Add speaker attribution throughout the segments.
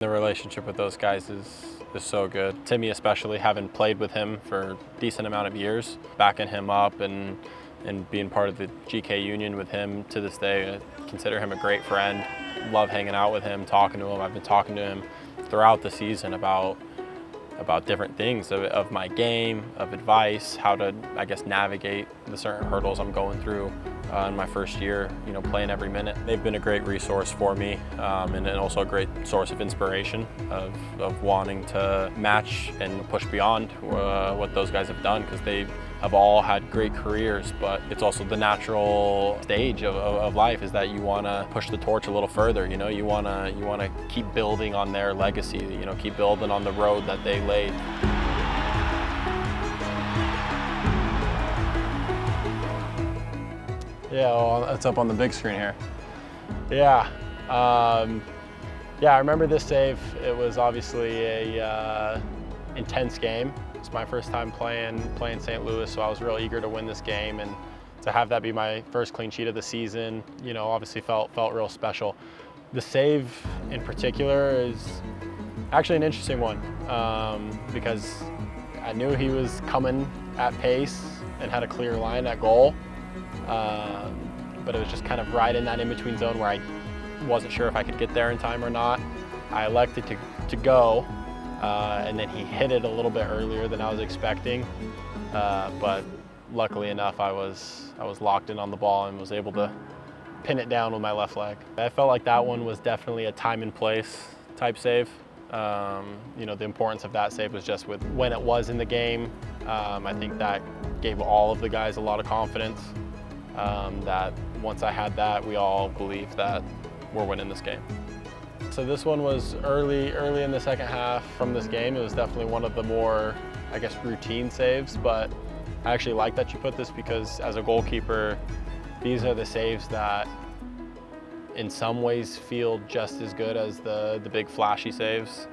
Speaker 1: The relationship with those guys is so good. Timmy especially, having played with him for a decent amount of years, backing him up and being part of the GK union with him to this day. I consider him a great friend. Love hanging out with him, talking to him. I've been talking to him throughout the season about different things of my game, of advice, how to, I guess, navigate the certain hurdles I'm going through in my first year, playing every minute. They've been a great resource for me and also a great source of inspiration of wanting to match and push beyond what those guys have done, because they have all had great careers, but it's also the natural stage of life is that you want to push the torch a little further. You want to keep building on their legacy, keep building on the road that they laid. Yeah, well, it's up on the big screen here. Yeah, I remember this save. It was obviously a intense game. It's my first time playing St. Louis, so I was real eager to win this game, and to have that be my first clean sheet of the season, obviously felt real special. The save in particular is actually an interesting one because I knew he was coming at pace and had a clear line at goal. But it was just kind of right in that in-between zone where I wasn't sure if I could get there in time or not. I elected to go, and then he hit it a little bit earlier than I was expecting. But luckily enough, I was locked in on the ball and was able to pin it down with my left leg. I felt like that one was definitely a time and place type save. The importance of that save was just with when it was in the game. I think that gave all of the guys a lot of confidence. That once I had that, we all believed that we're winning this game. So this one was early in the second half from this game. It was definitely one of the more, I guess, routine saves, but I actually like that you put this because as a goalkeeper, these are the saves that in some ways feel just as good as the big flashy saves.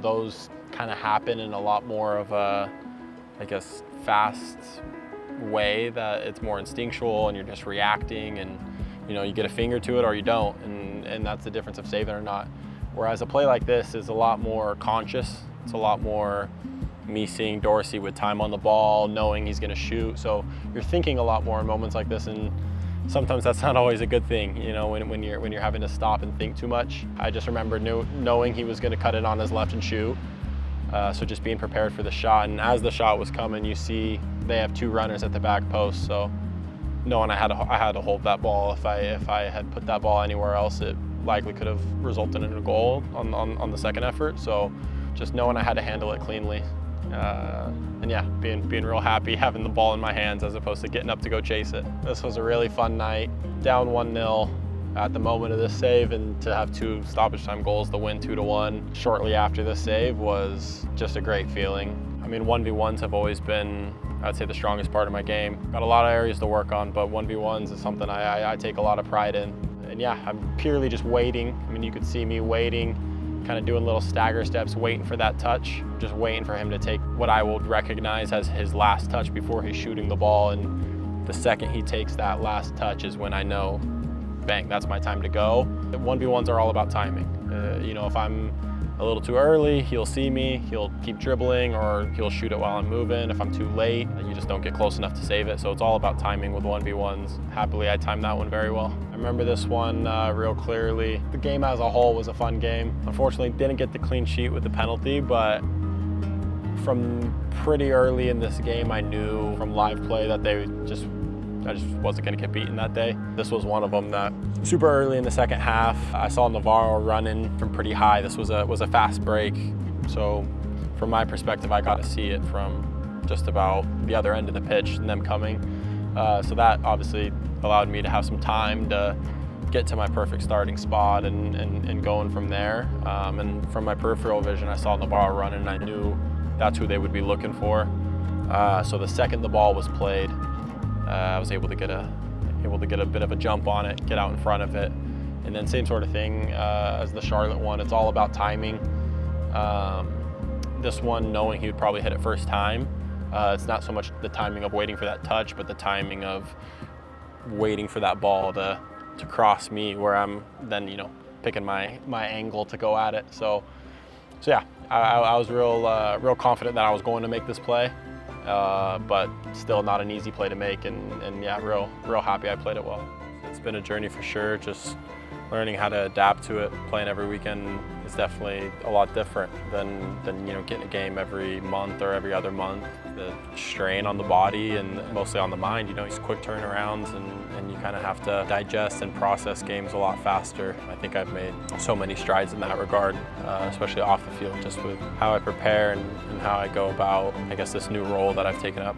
Speaker 1: Those kind of happen in a lot more of a, I guess, fast way, that it's more instinctual and you're just reacting, and you get a finger to it or you don't, and that's the difference of saving or not. Whereas a play like this is a lot more conscious. It's a lot more me seeing Dorsey with time on the ball, knowing he's going to shoot, so you're thinking a lot more in moments like this, and sometimes that's not always a good thing, when you're having to stop and think too much. I just remember knowing he was going to cut it on his left and shoot. So just being prepared for the shot, and as the shot was coming, you see they have two runners at the back post. So knowing I had to hold that ball. If I had put that ball anywhere else, it likely could have resulted in a goal on the second effort. So just knowing I had to handle it cleanly, and yeah, being real happy having the ball in my hands as opposed to getting up to go chase it. This was a really fun night. Down 1-0. At the moment of this save, and to have two stoppage time goals, the win 2-1 shortly after the save was just a great feeling. I mean, 1v1s have always been, I'd say, the strongest part of my game. Got a lot of areas to work on, but 1v1s is something I take a lot of pride in. And yeah, I'm purely just waiting. I mean, you could see me waiting, kind of doing little stagger steps, waiting for that touch, just waiting for him to take what I would recognize as his last touch before he's shooting the ball. And the second he takes that last touch is when I know, bang, that's my time to go. 1v1s are all about timing. If I'm a little too early, he'll see me, he'll keep dribbling, or he'll shoot it while I'm moving. If I'm too late, you just don't get close enough to save it. So it's all about timing with 1v1s. Happily, I timed that one very well. I remember this one real clearly. The game as a whole was a fun game. Unfortunately, didn't get the clean sheet with the penalty, but from pretty early in this game, I knew from live play that I just wasn't going to get beaten that day. This was one of them that super early in the second half, I saw Navarro running from pretty high. This was a fast break. So from my perspective, I got to see it from just about the other end of the pitch and them coming. So that obviously allowed me to have some time to get to my perfect starting spot and going from there. And from my peripheral vision, I saw Navarro running, and I knew that's who they would be looking for. So the second the ball was played, I was able to get a bit of a jump on it, get out in front of it, and then same sort of thing as the Charlotte one. It's all about timing. This one, knowing he would probably hit it first time, it's not so much the timing of waiting for that touch, but the timing of waiting for that ball to cross me, where I'm then picking my angle to go at it. So yeah, I was real confident that I was going to make this play, but still not an easy play to make, and yeah, real happy I played it well. It's been a journey for sure. Just learning how to adapt to it. Playing every weekend is definitely a lot different than getting a game every month or every other month. The strain on the body and mostly on the mind, these quick turnarounds, and you kind of have to digest and process games a lot faster. I think I've made so many strides in that regard, especially off the field, just with how I prepare and how I go about, I guess, this new role that I've taken up.